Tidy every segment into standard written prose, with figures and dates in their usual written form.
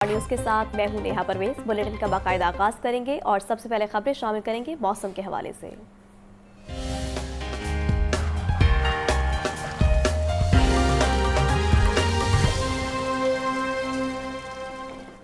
News के साथ मैं हूं नेहा परवेज। बुलेटिन का बाकायदा आगाज करेंगे और सबसे पहले खबरें शामिल करेंगे मौसम के हवाले से।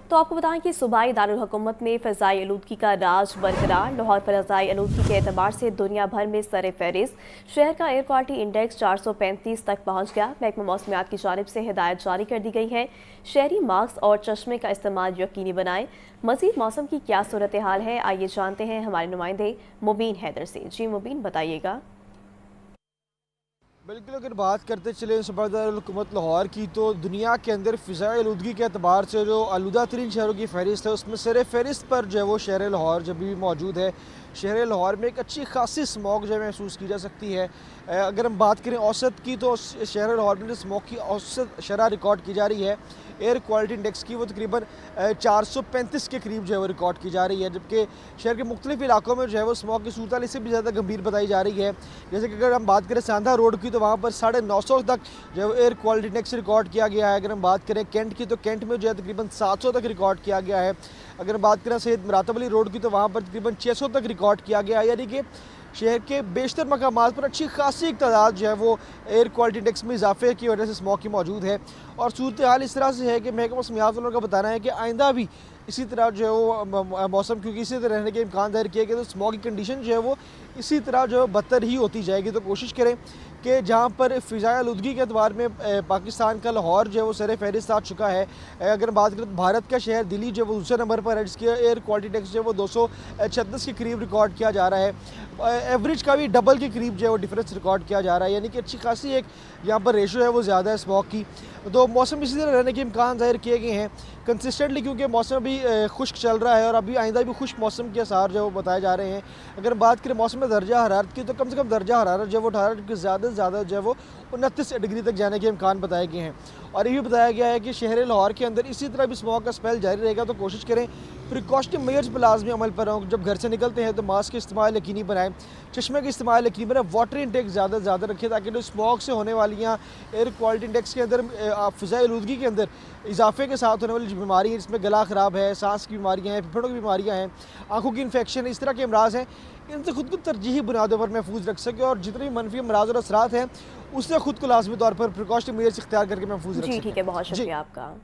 तो आपको बताएं कि सूबाई दारुल हुकूमत में फ़ज़ाई आलूदगी का राज बरकरार। लाहौर फ़ज़ाई आलूदगी के एतबार से दुनिया भर में सर फहरिस्त। शहर का एयर क्वालिटी इंडेक्स 435 तक पहुंच गया। महकमा मौसमियात की जानिब से हिदायत जारी कर दी गई है। शहरी मास्क और चश्मे का इस्तेमाल यकीनी बनाएं। मज़ीद मौसम की क्या सूरत हाल है, आइए जानते हैं हमारे नुमाइंदे मुबीन हैदर से। जी मुबीन, बताइएगा। बिल्कुल, अगर बात करते चले सूबाई दारुल हुकूमत लाहौर की, तो दुनिया के अंदर फ़िज़ाई आलूदगी के अतबार से जो आलूदा तरीन शहरों की फ़हरिस्त है, उसमें सर फहरिस्त पर जो है वो शहर लाहौर जब भी मौजूद है। शहर लाहौर में एक अच्छी खासी स्मॉग जो है महसूस की जा सकती है। अगर हम बात करें औसत की, तो शहर लाहौर में स्मॉग की औसत शरह रिकॉर्ड की जा रही है एयर क्वालिटी इंडेक्स की, वो तकरीबन 435 के करीब जो है वो रिकॉर्ड की जा रही है। जबकि शहर के मुख्तलिफ इलाकों में जो है वो स्मॉग की सूरत इससे भी ज़्यादा गंभीर बताई जा रही है। जैसे कि अगर हम बात करें सांधा रोड की, तो वहाँ पर 950 तक जो है एयर क्वालिटी इंडेक्स रिकॉर्ड किया गया है। अगर हम बात करें कैंट की, तो कैंट में जो है तकरीबन 700 तक रिकॉर्ड किया गया है। अगर बात करें सैयद मुरातब अली रोड की, तो वहाँ पर तकरीबन 600 तक रिकॉर्ड किया गया है। यानी कि शहर के बेशतर मकामात पर अच्छी खासी एक तादाद जो है वो एयर क्वालिटी इंडेक्स में इजाफे की वजह से स्मॉग की मौजूद है। और सूरत हाल इस तरह से है कि महकमा मौसमियात वालों का बताना है कि आइंदा भी इसी तरह जो है वो मौसम, क्योंकि इसी तरह रहने के इम्कान ज़ाहिर किए गए, तो स्मॉग की कंडीशन जो है वो इसी तरह जो है बदतर ही होती जाएगी। तो कोशिश करें कि जहाँ पर फ़िज़ाई आलूदगी के अतबार में पाकिस्तान का लाहौर जो है वो सर फहरिस्त आ चुका है। अगर बात करें तो भारत का शहर दिल्ली जो है वो दूसरे नंबर पर है, जिसके एयर क्वालिटी इंडेक्स जो है वो 236 के करीब रिकॉर्ड किया जा रहा है। एवरेज का भी डबल के करीब जो है वो डिफरेंस रिकॉर्ड किया जा रहा है। यानी कि अच्छी खासी एक यहाँ पर रेशो है वो ज़्यादा है स्मॉग की। तो मौसम इसी तरह रहने के इम्कान ज़ाहिर किए गए हैं कंसिस्टेंटली, क्योंकि मौसम अभी खुश्क चल रहा है और अभी आइंदा भी खुश्क मौसम के आसार जो बताए जा रहे हैं। अगर बात करें मौसम में दर्जा हरारत की, तो कम से कम दर्जा हरारत जो है वो 18 के ज़्यादा से ज़्यादा जो है वो 29 डिग्री तक जाने के इम्कान बताए गए हैं। और ये भी बताया गया है कि शहर लाहौर के अंदर इसी तरह भी स्मॉग का स्पेल जारी रहेगा। तो कोशिश करें प्रिकॉशनरी मेजर्स पर लाजमी अमल पर हों। जब घर से निकलते हैं तो मास्क का इस्तेमाल यकीनी बनाएं, चश्मे का इस्तेमाल यकीनी बनाएं, वाटर इंटेक ज़्यादा से ज़्यादा रखें, ताकि जो स्मॉग से होने वालियाँ एयर क्वालिटी इंडेक्स के अंदर फ़िज़ाई आलूदगी के अंदर इजाफे के साथ होने वाली जो बीमारी है, जिसमें गला ख़राब है, सांस की बीमारियाँ हैं, फेफड़ों की बीमारियाँ हैं, आँखों की इन्फेक्शन, इस तरह के अमराज हैं, इनसे खुद को तरजीही बुनियादों पर महफूज रख सके। और जितने भी मनफी अमराज और असरात हैं, उससे खुद को लाजमी तौर पर प्रिकॉशनरी मेजर्स इख्तियार करके महफूज रख जी सकें। ठीक है, बहुत शुक्रिया आपका।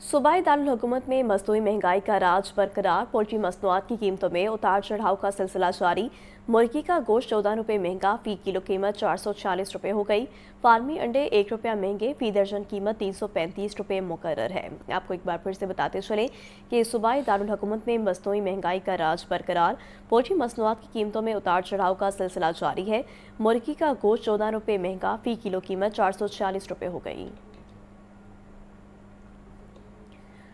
सूबाई दारुल हुकूमत में मसनूई महंगाई का राज बरकरार। पोल्ट्री मसनूआत की कीमतों में उतार चढ़ाव का सिलसिला जारी। मुर्गी का गोश्त 14 रुपये महंगा, फी किलो कीमत 440 रुपये हो गई। फार्मी अंडे 1 रुपया महंगे, फी दर्जन कीमत 335 रुपये मुकर्रर है। आपको एक बार फिर से बताते चले कि सूबाई दारुल हुकूमत में मसनूई महंगाई का राज बरकरार। पोल्ट्री मसनूआत की कीमतों में उतार चढ़ाव का सिलसिला जारी है। मुर्गी का गोश्त 14 रुपये महंगा, फी किलो कीमत 440 रुपये हो गई।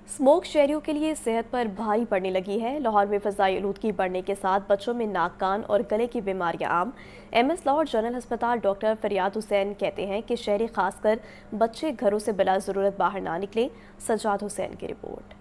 स्मोक शहरियों के लिए सेहत पर भारी पड़ने लगी है। लाहौर में फ़ज़ाई आलूदगी बढ़ने के साथ बच्चों में नाक, कान और गले की बीमारियां आम। MS लाहौर जनरल अस्पताल डॉक्टर फरियाद हुसैन कहते हैं कि शहरी खासकर बच्चे घरों से बिला ज़रूरत बाहर ना निकले। सजाद हुसैन की रिपोर्ट।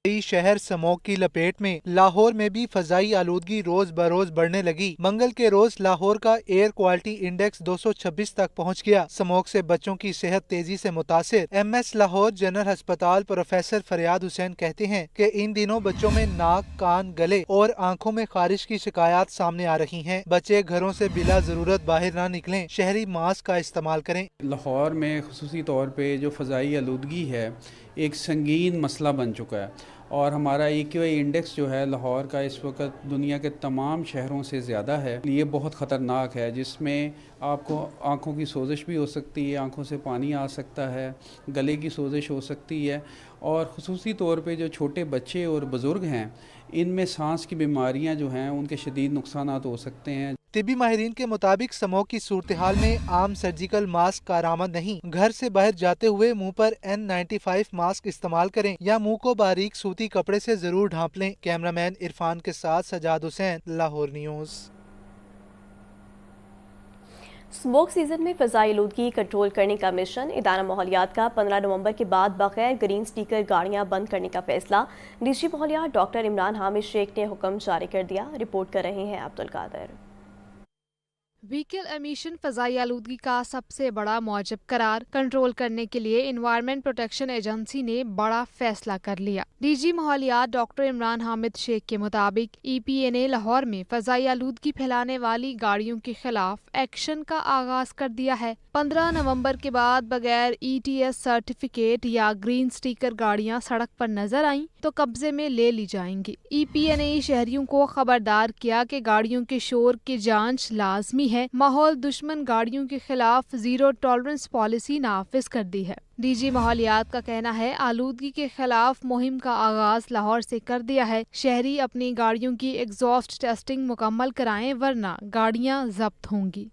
शहर स्मोक की लपेट में, लाहौर में भी फजाई आलूदगी रोज बरोज बढ़ने लगी। मंगल के रोज लाहौर का एयर क्वालिटी इंडेक्स 226 तक पहुंच गया। स्मोक से बच्चों की सेहत तेजी से मुतासिर। MS लाहौर जनरल अस्पताल प्रोफेसर फरियाद हुसैन कहते हैं कि इन दिनों बच्चों में नाक, कान, गले और आंखों में खारिश की शिकायत सामने आ रही हैं। बच्चे घरों से बिला जरूरत बाहर ना निकलें, शहरी मास्क का इस्तेमाल करें। लाहौर में खुसूसी तौर पे जो फ़ज़ाई आलूदगी है एक संगीन मसला बन चुका है, और हमारा AQI इंडेक्स जो है लाहौर का इस वक्त दुनिया के तमाम शहरों से ज़्यादा है। ये बहुत ख़तरनाक है, जिसमें आपको आँखों की सोजिश भी हो सकती है, आँखों से पानी आ सकता है, गले की सोजिश हो सकती है, और ख़ुसूसी तौर पे जो छोटे बच्चे और बुज़ुर्ग हैं, इनमें सांस की बीमारियां जो हैं उनके शदीद नुकसानात हो सकते हैं। तिबी माहिरीन के मुताबिक स्मोक की सूरत हाल में आम सर्जिकल मास्क कारआमद नहीं। घर से बाहर जाते हुए मुंह पर N95 मास्क इस्तेमाल करें या मुंह को बारीक सूती कपड़े से जरूर ढांप लें। कैमरामैन इरफान के साथ Sajjad Hussain, Lahore news. Smoke season में फ़ज़ाई आलूदगी कंट्रोल करने का मिशन। इदारा माहौलियात का 15 नवंबर के बाद बगैर ग्रीन स्टिकर गाड़ियां बंद करने का फैसला। डीजी माहौलियात डॉक्टर इमरान हामिद शेख ने हुक्म जारी कर दिया। रिपोर्ट कर रहे हैं अब्दुल कादर। व्हीकल एमिशन फजाई आलूदगी का सबसे बड़ा मौजब करार। कंट्रोल करने के लिए इन्वायरमेंट प्रोटेक्शन एजेंसी ने बड़ा फैसला कर लिया। डीजी माहौलियात डॉक्टर इमरान हामिद शेख के मुताबिक EPA ने लाहौर में फजाई आलूदगी फैलाने वाली गाड़ियों के खिलाफ एक्शन का आगाज कर दिया है। 15 नवंबर के बाद बगैर ETS सर्टिफिकेट या ग्रीन स्टिकर गाड़ियां सड़क पर नजर आईं तो कब्जे में ले ली जाएंगी। EPA ने शहरियों को खबरदार किया कि गाड़ियों के शोर की जांच लाजमी है। माहौल दुश्मन गाड़ियों के खिलाफ जीरो टॉलरेंस पॉलिसी नाफिज कर दी है। डीजी माहौलियात का कहना है आलूदगी के खिलाफ मुहिम का आगाज लाहौर से कर दिया है। शहरी अपनी गाड़ियों की एग्जॉस्ट टेस्टिंग मुकम्मल कराएं वरना गाड़ियां जब्त होंगी।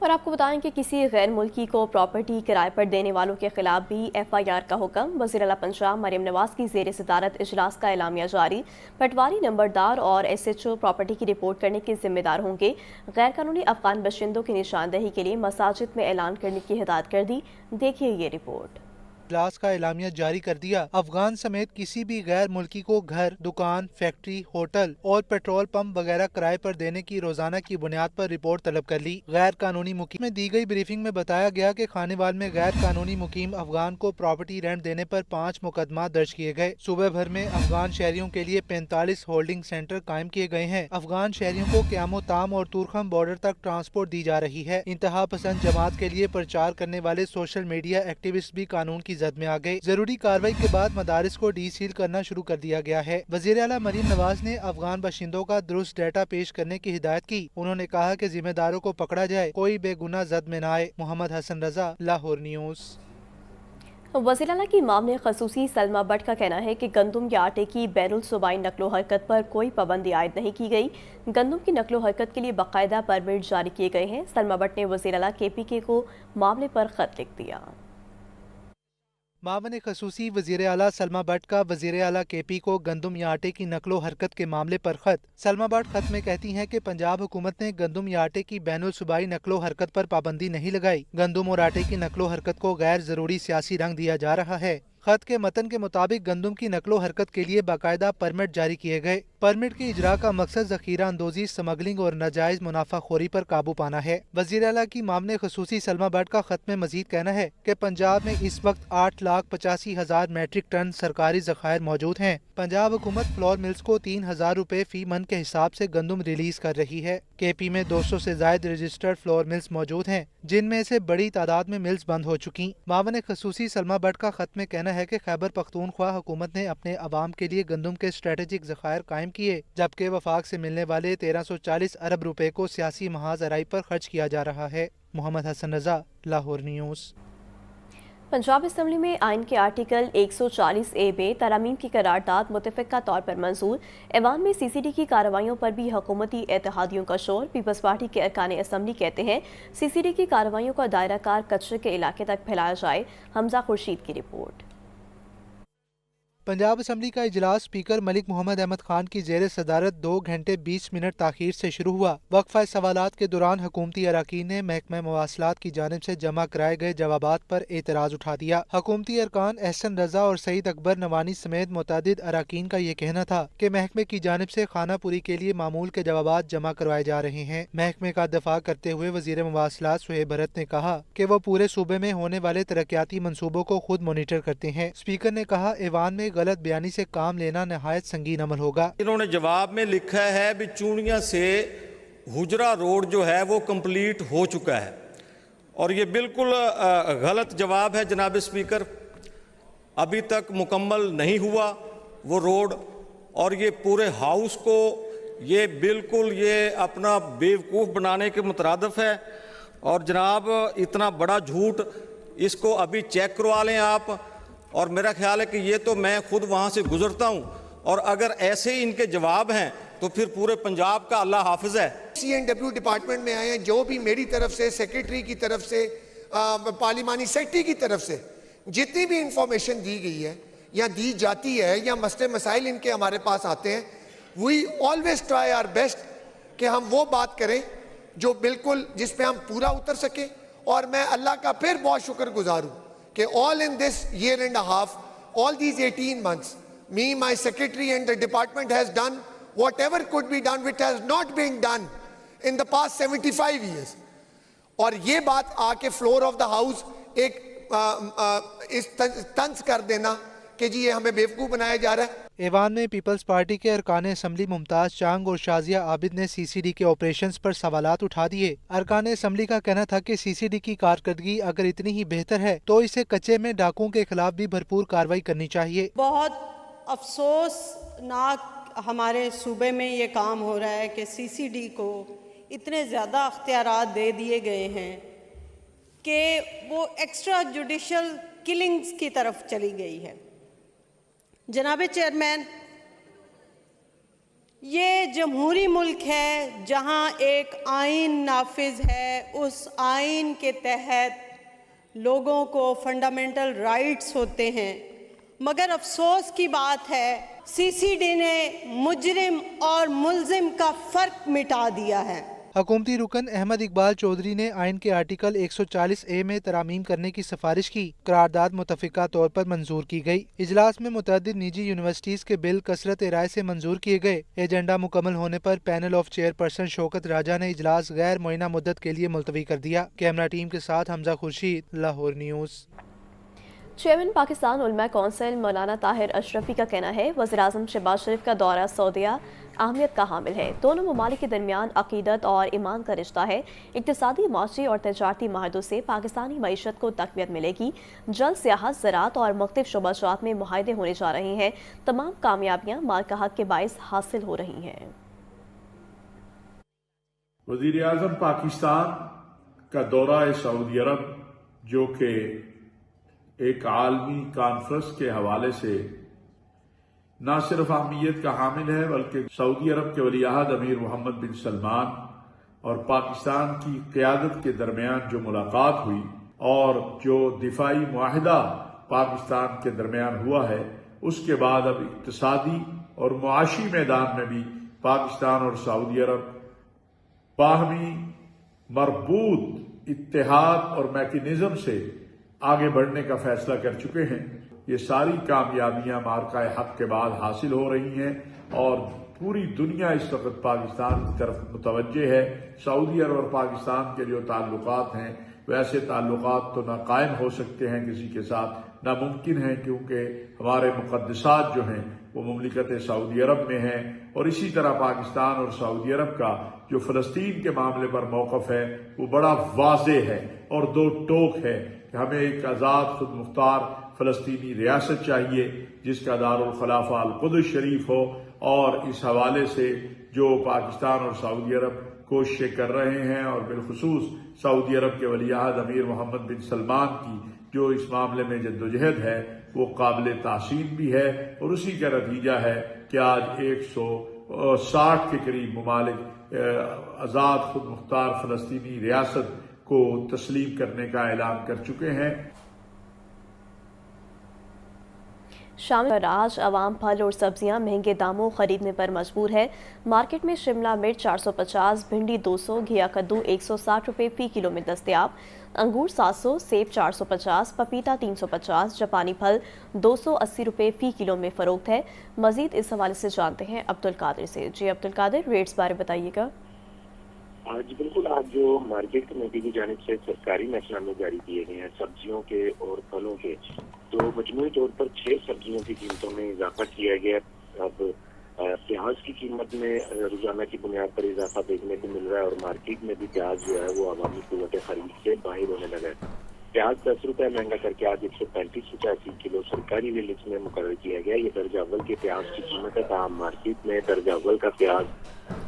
और आपको बताएं कि किसी गैर मुल्की को प्रॉपर्टी किराए पर देने वालों के खिलाफ भी FIR का हुक्म। वज़ीर आला पंजाब मरियम नवाज की ज़ेर सदारत इजलास का एलामिया जारी। पटवारी नंबरदार और SHO प्रॉपर्टी की रिपोर्ट करने के जिम्मेदार होंगे। गैर कानूनी अफगान बशिंदों की निशानदही के लिए मसाजिद में ऐलान करने की हिदायत कर दी। देखिए ये रिपोर्ट। इजलास का एलामिया जारी कर दिया। अफगान समेत किसी भी गैर मुल्की को घर, दुकान, फैक्ट्री, होटल और पेट्रोल पंप वगैरह किराए पर देने की रोजाना की बुनियाद पर रिपोर्ट तलब कर ली। गैर कानूनी मुकीम में दी गई ब्रीफिंग में बताया गया कि खानेवाल में गैर कानूनी मुकीम अफगान को प्रॉपर्टी रेंट देने पर 5 मुकदमा दर्ज किए गए। सूबे भर में अफगान शहरियों के लिए 45 होल्डिंग सेंटर कायम किए गए हैं। अफगान शहरियों को क्यामो ताम और तुरखम बॉर्डर तक ट्रांसपोर्ट दी जा रही है। इंतहा पसंद जमात के लिए प्रचार करने वाले सोशल मीडिया एक्टिविस्ट भी कानून की जद में आ गए। जरूरी कार्रवाई के बाद मदारिस को डीसील करना शुरू कर दिया गया है। वज़ीर आला मरियम नवाज ने अफगान बशिंदों का दुरुस्त डाटा पेश करने की हिदायत की। उन्होंने कहा कि जिम्मेदारों को पकड़ा जाए, कोई बेगुनाह जद में न आए। मोहम्मद हसन रजा, लाहौर न्यूज़। वज़ीर आला की मामले खसूसी सलमा बट का कहना है कि गंदम या आटे की बैनुल सूबाई नकलो हरकत पर कोई पाबंदी आयद नहीं की गई। गंदम की नकलो हरकत के लिए बाकायदा परमिट जारी किए गए हैं। सलमा बट ने वज़ीर आला KPK को मामले पर खत लिख दिया। मामले खसूसी वज़ीर आला सलमा बट का वज़ीर आला KP को गंदम या आटे की नकलो हरकत के मामले पर खत। सलमा बट खत में कहती हैं कि पंजाब हुकूमत ने गंदम या आटे की बैनुल सूबाई नकलो हरकत पर पाबंदी नहीं लगाई। गंदम और आटे की नकलो हरकत को गैर जरूरी सियासी रंग दिया जा रहा है। खत के मतन के मुताबिक गंदम की नकलो हरकत के लिए बाकायदा परमिट जारी किए गए। परमिट की इजरा का मकसद जखीरा अंदोजी, स्मगलिंग और नाजायज मुनाफाखोरी पर काबू पाना है। वज़ीर आला की मामले खसूसी सलमा बट का खत में मजीद कहना है कि पंजाब में इस वक्त 8,85,000 मैट्रिक टन सरकारी जखायर मौजूद हैं। पंजाब हुकूमत फ्लोर मिल्स को 3,000 रुपए फी मन के हिसाब से गंदम रिलीज कर रही है। KP में 200 से ज्यादा रजिस्टर्ड फ्लोर मिल्स मौजूद हैं, जिनमें से बड़ी तादाद में मिल्स बंद हो चुकी। मामले खसूसी सलमा बट का खत में कहना है कि खैबर पख्तूनख्वा हुकूमत ने अपने अवाम के लिए गंदम के स्ट्रेटेजिक जखायर कायम किए, जबकि वफाक से मिलने वाले 1340 अरब रुपए को सियासी महाज अराई पर खर्च किया जा रहा है। मोहम्मद हसन रजा, लाहौर न्यूज़। पंजाब असम्बली में आइन के आर्टिकल 140A में तरामीम की करारदाद मुतफ़िक़ा तौर पर मंजूर। ऐवान में CCD की कार्रवाइयों पर भी हुकूमती इत्तेहादियों का शोर। पीपल्स पार्टी के अरकान असम्बली कहते हैं CCD की कार्रवाइयों का दायरा कार कचरे के इलाके तक फैलाया जाए। हमजा खुर्शीद की रिपोर्ट। पंजाब असम्बली का इजलास स्पीकर मलिक मोहम्मद अहमद खान की जेर सदारत 2 घंटे 20 मिनट ताखीर से शुरू हुआ। वक्फा सवालात के दौरान हुकूमती अरकान ने महकमा मवासलात की जानिब से जमा कराए गए जवाबात पर एतराज उठा दिया। हुकूमती अरकान एहसन रजा और सईद अकबर नवानी समेत मुतादिद अरकान का ये कहना था कि महकमे की जानिब से खानापुरी के लिए मामूल के जवाबात जमा करवाए जा रहे हैं। महकमे का दफा करते हुए वजीर मवासलात सुहेब भरत ने कहा कि वो पूरे सूबे में होने वाले तरक्याती मंसूबों को खुद मॉनिटर करते हैं। स्पीकर ने कहा ऐवान में गलत बयानी से काम लेना नहायत संगीन अमल होगा। इन्होंने जवाब में लिखा है भी चूड़ियां से हुजरा रोड जो है वो कंप्लीट हो चुका है, और ये बिल्कुल गलत जवाब है जनाब स्पीकर। अभी तक मुकम्मल नहीं हुआ वो रोड, और ये पूरे हाउस को ये बिल्कुल ये अपना बेवकूफ़ बनाने के मुतरादिफ है। और जनाब इतना बड़ा झूठ, इसको अभी चेक करवा लें आप। और मेरा ख्याल है कि ये तो मैं खुद वहाँ से गुजरता हूँ, और अगर ऐसे ही इनके जवाब हैं तो फिर पूरे पंजाब का अल्लाह हाफिज है। CNW डिपार्टमेंट में आए हैं, जो भी मेरी तरफ से, सेक्रेटरी की तरफ से, पार्लिमानी सेक्रेटरी की तरफ से जितनी भी इंफॉर्मेशन दी गई है या दी जाती है या मसले मसाइल इनके हमारे पास आते हैं, we always try our best कि हम वो बात करें जो बिल्कुल जिस पे हम पूरा उतर सकें। और मैं अल्लाह का फिर बहुत शुक्रगुजार हूँ कि all in this year and a half, all these 18 months, me, my secretary and the department has done whatever could be done, which has not been done in the past 75 years. اور یہ بات آ کے floor of the house ایک اس طنز کر دینا کہ جی یہ ہمیں بیوقوف بنایا جا رہا ہے. ایوان میں پیپلز پارٹی کے ارکان اسمبلی ممتاز چانگ اور شازیہ عابد نے سی سی ڈی کے آپریشنز پر سوالات اٹھا دیے. ارکان اسمبلی کا کہنا تھا کہ سی سی ڈی کی کارکردگی اگر اتنی ہی بہتر ہے تو اسے کچے میں ڈاکوؤں کے خلاف بھی بھرپور کارروائی کرنی چاہیے. بہت افسوسناک ہمارے صوبے میں یہ کام ہو رہا ہے کہ سی سی ڈی کو اتنے زیادہ اختیارات دے دیے گئے ہیں کہ وہ ایکسٹرا جوڈیشل کلنگز کی طرف چلی گئی ہے. جناب چیئرمین، یہ جمہوری ملک ہے جہاں ایک آئین نافذ ہے، اس آئین کے تحت لوگوں کو فنڈامنٹل رائٹس ہوتے ہیں، مگر افسوس کی بات ہے سی سی ڈی نے مجرم اور ملزم کا فرق مٹا دیا ہے. حکومتی رکن احمد اقبال چودھری نے آئین کے آرٹیکل 140A میں ترامیم کرنے کی سفارش کی. قرارداد متفقہ طور پر منظور کی گئی. اجلاس میں متعدد نجی یونیورسٹیز کے بل کثرت رائے سے منظور کیے گئے. ایجنڈا مکمل ہونے پر پینل آف چیئر پرسن شوکت راجہ نے اجلاس غیر معینہ مدت کے لیے ملتوی کر دیا. کیمرہ ٹیم کے ساتھ حمزہ خورشید، لاہور نیوز. چیئرمین پاکستان علماء کونسل مولانا طاہر اشرفی کا کہنا ہے وزیراعظم شہباز شریف کا دورہ سعودیہ اہمیت کا حامل ہے. دونوں ممالک کے درمیان عقیدت اور ایمان کا رشتہ ہے. اقتصادی، معاشی اور تجارتی معاہدوں سے پاکستانی معیشت کو تقویت ملے گی. جل سیاحت، زراعت اور مختلف شعبہ جات میں معاہدے ہونے جا رہے ہیں. تمام کامیابیاں مالکہ حق کے باعث حاصل ہو رہی ہیں. وزیر اعظم پاکستان کا دورہ سعودی عرب جو کہ ایک عالمی کانفرنس کے حوالے سے نہ صرف اہمیت کا حامل ہے بلکہ سعودی عرب کے ولی عہد امیر محمد بن سلمان اور پاکستان کی قیادت کے درمیان جو ملاقات ہوئی اور جو دفاعی معاہدہ پاکستان کے درمیان ہوا ہے، اس کے بعد اب اقتصادی اور معاشی میدان میں بھی پاکستان اور سعودی عرب باہمی مربوط اتحاد اور میکینزم سے آگے بڑھنے کا فیصلہ کر چکے ہیں. یہ ساری کامیابیاں مارکہ حق کے بعد حاصل ہو رہی ہیں اور پوری دنیا اس وقت پاکستان کی طرف متوجہ ہے. سعودی عرب اور پاکستان کے جو تعلقات ہیں ویسے تعلقات تو نہ قائم ہو سکتے ہیں کسی کے ساتھ، ناممکن ہیں، کیونکہ ہمارے مقدسات جو ہیں وہ مملکت سعودی عرب میں ہیں. اور اسی طرح پاکستان اور سعودی عرب کا جو فلسطین کے معاملے پر موقف ہے وہ بڑا واضح ہے اور دو ٹوک ہے کہ ہمیں ایک آزاد خود مختار فلسطینی ریاست چاہیے جس کا دارالخلافہ القدس شریف ہو. اور اس حوالے سے جو پاکستان اور سعودی عرب کوششیں کر رہے ہیں اور بالخصوص سعودی عرب کے ولی عہد امیر محمد بن سلمان کی جو اس معاملے میں جدوجہد ہے وہ قابل تحسین بھی ہے. اور اسی کا نتیجہ ہے کہ آج 160 کے قریب ممالک آزاد خود مختار فلسطینی ریاست کو تسلیم کرنے کا اعلان کر چکے ہیں. شام پر آج عوام پھل اور سبزیاں مہنگے داموں خریدنے پر مجبور ہے. مارکیٹ میں شملہ مرچ 450، بھنڈی 200، گھیا کدو 160 روپے فی کلو میں دستیاب. انگور 700، سیب 450، پپیتا 350، جاپانی پھل 280 روپے فی کلو میں فروخت ہے. مزید اس حوالے سے جانتے ہیں عبدالقادر سے. جی عبدالقادر، ریٹس بارے بتائیے گا. آج بالکل آج جو مارکیٹ کمیٹی کی جانب سے سرکاری محکمہ میں جاری کیے گئے ہیں سبزیوں کے اور پھلوں کے، تو مجموعی طور پر 6 سبزیوں کی قیمتوں میں اضافہ کیا گیا. اب پیاز کی قیمت میں روزانہ کی بنیاد پر اضافہ دیکھنے کو مل رہا ہے اور مارکیٹ میں بھی پیاز جو ہے وہ عوامی قوت خرید سے باہر ہونے لگا ہے. پیاز 10 روپے مہنگا کر کے آج 135.85 کلو سرکاری ریٹس میں مقرر کیا گیا. یہ درجہ اول کے پیاز کی قیمت ہے. تاہم مارکیٹ میں درجہ اول کا پیاز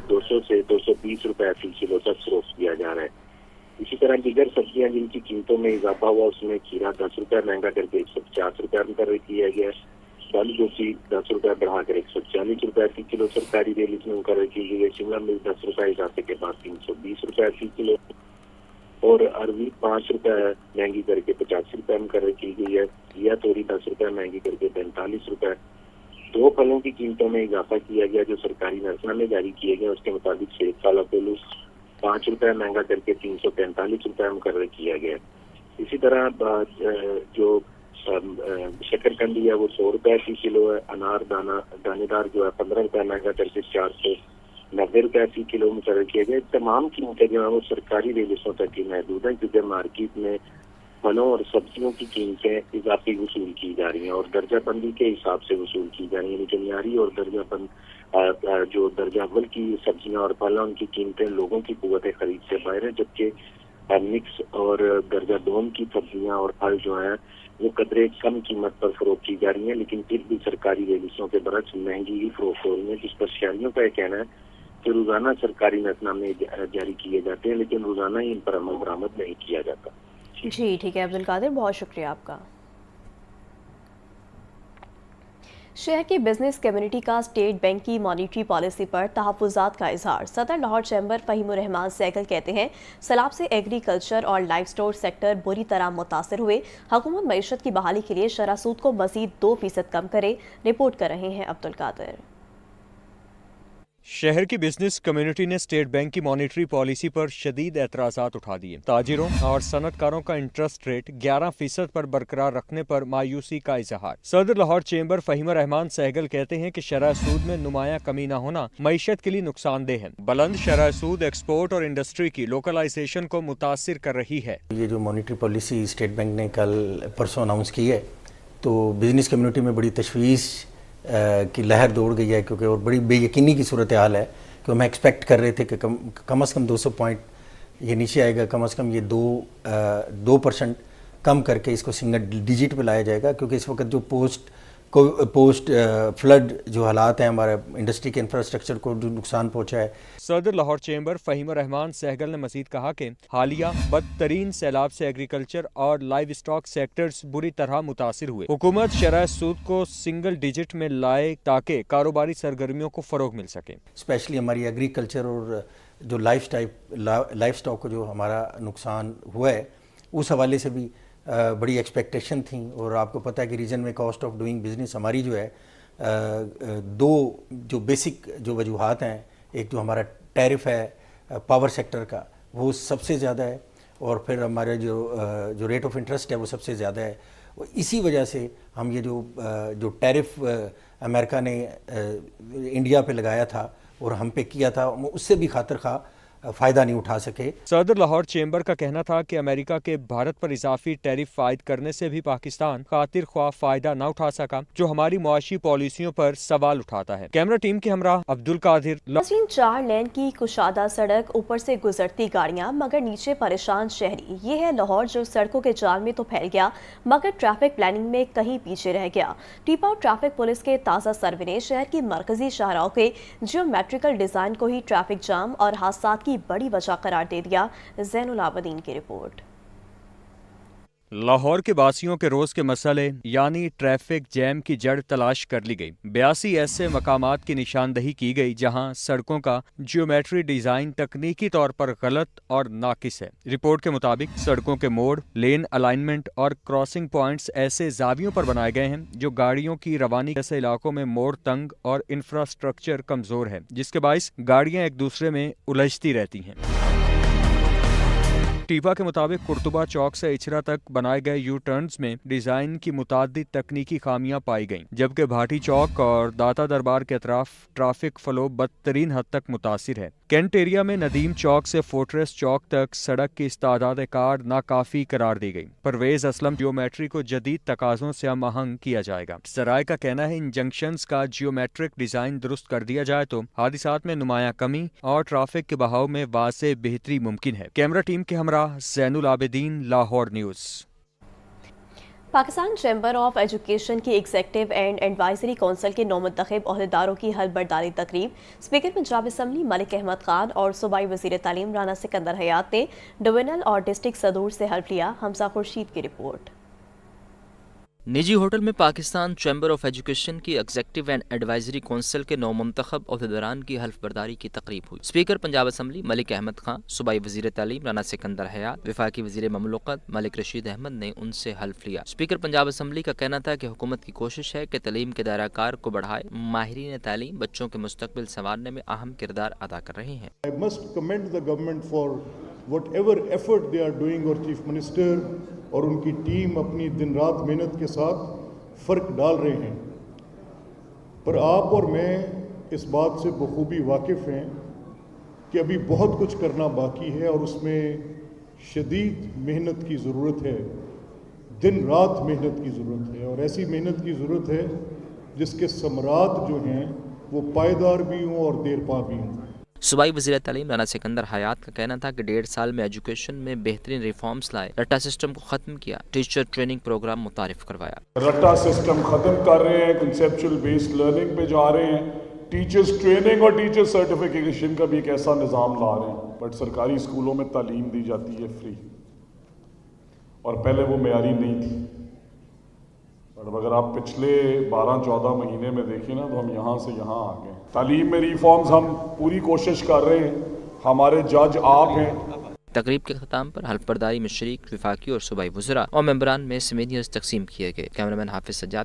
200 سے 220 روپے فی کلو تک فروخت کیا جا رہا ہے. اسی طرح دیگر سبزیاں جن کی قیمتوں میں اضافہ ہوا اس میں کھیرا 10 روپے مہنگا کر کے 150 روپے مقرر کیا گیا. بند گوشی 10 روپے بڑھا کر 140 روپے فی کلو سرکاری ریٹس میں مقرر کی گئی ہے. شملہ مرچ 10 روپے اضافے کے بعد 320 روپے فی کلو اور اروی 5 روپے مہنگی کر کے 85 روپے مقرر کی گئی ہے. گھیا توری 10 روپے مہنگی کر کے 45 روپے. 2 پھلوں کی قیمتوں میں اضافہ کیا گیا جو سرکاری محکمہ میں جاری کیے گئے. اس کے مطابق سیب کالا پولو 5 روپے مہنگا کر کے 345 روپے مقرر کیا گیا. اسی طرح جو شکر قندی ہے وہ 100 روپے فی کلو ہے. انار دانے دار جو ہے 15 روپے مہنگا کر کے ₹90 फी किलो मुकर्रर किया गया। तमाम कीमतें जो हैं वो सरकारी रेलिसों तक ही महदूद हैं, क्योंकि मार्केट में फलों और सब्जियों की कीमतें इजाफी वसूल की जा रही हैं और दर्जा बंदी के हिसाब से वसूल की जा रही हैं। यानी कि मियारी और जो दर्जा अव्वल की सब्जियां और फल हैं उनकी कीमतें लोगों की कुव्वत खरीद से बाहर है, जबकि मिक्स और दर्जा दोम की सब्जियां और फल जो हैं वो कदरे कम कीमत पर फरोख्त की जा रही हैं, लेकिन फिर भी सरकारी रेलिसों के बरक्स महंगी ही फरोख्त हो रही हैं। जिस पर शहरियों का यह कहना है कि रोजाना सरकारी नजरनामे जारी किए जाते हैं, लेकिन रोजाना ही इन पर अमल बरामद नहीं किया जाता। जी ठीक है अब्दुल कादिर, बहुत शुक्रिया आपका। शहर की बिजनेस कम्युनिटी का स्टेट बैंक की मॉनिटरी पॉलिसी पर तहफ़्फ़ुज़ात का इजहार। सदर लाहौर चैम्बर फ़हीमुर रहमान सहगल कहते हैं सैलाब से एग्रीकल्चर और लाइफ स्टोर सेक्टर बुरी तरह मुतासर हुए। हुकूमत मईशत की बहाली के लिए शरह सूद को मज़ीद 2% कम करे। रिपोर्ट कर रहे हैं अब्दुल कादिर। शहर की बिजनेस कम्युनिटी ने स्टेट बैंक की मॉनिटरी पॉलिसी पर शदीद एतराज़ात उठा दिए। ताजिरों और सनतकारों का इंटरेस्ट रेट 11% पर बरकरार रखने पर मायूसी का इजहार। सदर लाहौर चैम्बर फ़हीमुर रहमान सहगल कहते हैं कि शरह सूद में नुमाया कमी न होना मईशत के लिए नुकसानदेह है। बुलंद शरह सूद एक्सपोर्ट और इंडस्ट्री की लोकलाइजेशन को मुतासिर कर रही है। ये जो मॉनिटरी पॉलिसी स्टेट बैंक ने कल परसों अनाउंस की है तो बिजनेस कम्युनिटी में बड़ी तशवीश की लहर दौड़ गई है, क्योंकि और बड़ी बेयकीनी की सूरत हाल है कि हम एक्सपेक्ट कर रहे थे कि कम से कम 200 पॉइंट ये नीचे आएगा, कम से कम ये 2% कम करके इसको सिंगल डिजिट पे लाया जाएगा, क्योंकि इस वक्त जो पोस्ट फ्लड जो हालात हैं हमारे इंडस्ट्री के इंफ्रास्ट्रक्चर को जो नुकसान पहुंचा है। सदर लाहौर चैम्बर फ़हीमुर रहमान सहगल ने मजीद कहा कि हालिया बदतरीन सैलाब से एग्रीकल्चर और लाइव स्टॉक सेक्टर्स बुरी तरह मुतासिर हुए। हुकूमत शरह सूद को सिंगल डिजिट में लाए ताकि कारोबारी सरगर्मियों को फ़रोग मिल सके। स्पेशली हमारी एग्रीकल्चर और जो लाइफ स्टॉक को जो हमारा नुकसान हुआ है उस हवाले से भी बड़ी एक्सपेक्टेशन थी। और आपको पता है कि रीजन में कॉस्ट ऑफ डूइंग बिजनेस हमारी जो है दो जो बेसिक जो वजूहात हैं, एक जो हमारा टैरिफ है पावर सेक्टर का वो सबसे ज़्यादा है, और फिर हमारा जो रेट ऑफ इंटरेस्ट है वो सबसे ज़्यादा है। इसी वजह से हम ये जो टैरिफ अमेरिका ने इंडिया पे लगाया था और हम पे किया था उससे भी खातिर खा फ़ायदा नहीं उठा सके। सदर लाहौर चैम्बर का कहना था कि अमेरिका के भारत पर इजाफी टैरिफ आयद करने से भी पाकिस्तान खातिर ख्वाह फ़ायदा न उठा सका, जो हमारी मुआशी पॉलिसियों पर सवाल उठाता है। कैमरा टीम के हमरा अब्दुल कादिर। 4 लेन की कुशादा सड़क, ऊपर से गुजरती गाड़ियां मगर नीचे परेशान शहरी। ये है लाहौर जो सड़कों के जाल में तो फैल गया मगर ट्रैफिक प्लानिंग में कहीं पीछे रह गया। टीपा ट्रैफिक पुलिस के ताज़ा सर्वे ने शहर की मरकजी शाहराहों के जियोमेट्रिकल डिजाइन को ही ट्रैफिक जाम और हादसात की बड़ी वजह करार दे दिया। ज़ैनुल आबदीन की रिपोर्ट। लाहौर के वासियों के रोज के मसले यानी ट्रैफिक जैम की जड़ तलाश कर ली गई। 82 ऐसे मकामात की निशानदही की गई जहां सड़कों का जियोमेट्री डिजाइन तकनीकी तौर पर गलत और नाकिस है। रिपोर्ट के मुताबिक सड़कों के मोड़, लेन अलाइनमेंट और क्रॉसिंग पॉइंट्स ऐसे जावियों पर बनाए गए हैं जो गाड़ियों की रवानी जैसे इलाकों में मोड़ तंग और इंफ्रास्ट्रक्चर कमजोर है, जिसके बाइस गाड़ियां एक दूसरे में उलझती रहती हैं। टीपा के मुताबिक कुर्तुबा चौक से इचरा तक बनाए गए यू टर्न्स में डिजाइन की मुतादिद तकनीकी खामियां पाई गईं, जबकि भाटी चौक और दाता दरबार के अतराफ ट्रैफिक फ्लो बदतरीन हद तक मुतासिर है। कैंट एरिया में नदीम चौक से फोर्ट्रेस चौक तक सड़क की इस्तादाद कार नाकाफी करार दी गई। परवेज असलम जियोमेट्री को जदीद तकाजों से हम आहंग किया जाएगा। सराय का कहना है इन जंक्शंस का जियोमेट्रिक डिजाइन दुरुस्त कर दिया जाए तो हादिसात में नुमाया कमी और ट्रैफिक के बहाव में वाज़े बेहतरी मुमकिन है। कैमरा टीम के हमरा Zainul Abidin, Lahore news. Pakistan chamber of education की एग्जेक्टिव एंड एडवाइजरी कौंसिल के नौमुंतखब ओहदेदारों की हलबरदारी तकरीब स्पीकर पंजाब असम्बली मलिक अहमद खान और सूबाई वज़ीर तालीम राना सिकंदर हयात ने डिवीजनल और डिस्ट्रिक्ट सदूर से हल्फ लिया। हमजा खुर्शीद की रिपोर्ट। निजी होटल में पाकिस्तान चैम्बर ऑफ एजुकेशन की एग्जेक्टिव एंड एडवाइजरी कौंसिल के नौमुंतखब ओहदेदारान की हल्फ बर्दारी की तकरीब हुई। स्पीकर पंजाब असम्बली मलिक अहमद खान, सूबाई वज़ीर तालीम राना सिकंदर हयात, वफाकी वज़ीर ममलकत मलिक रशीद अहमद ने उनसे हल्फ लिया। स्पीकर पंजाब असम्बली का कहना था कि हुकूमत की कोशिश है कि तालीम के दायरा कार को बढ़ाए। माहिरीन तालीम बच्चों के मुस्तकबिल संवारने में अहम किरदार अदा कर रहे हैं। I must commend the government for whatever effort they are doing और चीफ मिनिस्टर और उनकी टीम अपनी दिन रात मेहनत के साथ फ़र्क डाल रहे हैं। पर आप और मैं इस बात से बखूबी वाकिफ़ हैं کہ ابھی بہت کچھ کرنا باقی ہے اور اس میں شدید محنت کی ضرورت ہے، دن رات محنت کی ضرورت ہے، اور ایسی محنت کی ضرورت ہے جس کے ثمرات جو ہیں وہ پائیدار بھی ہوں اور دیر پا بھی ہوں۔ صوبائی وزیر تعلیم رانا سکندر حیات کا کہنا تھا کہ 1.5 سال میں ایجوکیشن میں بہترین ریفارمز لائے، رٹا سسٹم کو ختم کیا، ٹیچر ٹریننگ پروگرام متعارف کروایا۔ رٹا سسٹم ختم کر رہے ہیں، کنسیپچل بیسڈ لرننگ پہ جا رہے ہیں، ٹیچرز ٹریننگ اور ٹیچر سرٹیفکیشن کا بھی ایک ایسا نظام لا رہے ہیں۔ بٹ سرکاری اسکولوں میں تعلیم دی جاتی ہے فری، اور پہلے وہ معیاری نہیں تھی، اور اگر آپ پچھلے 12-14 مہینے میں دیکھیں نا تو ہم یہاں سے یہاں آ گئے۔ تعلیم میں ریفارمز ہم پوری کوشش کر رہے ہیں، ہمارے جج آپ ہیں۔ تقریب کے اختتام پر حلف برداری میں شریک وفاقی اور صوبائی وزراء اور ممبران میں سیمینیئرز تقسیم کیے گئے۔ کیمرہ مین حافظ سجاد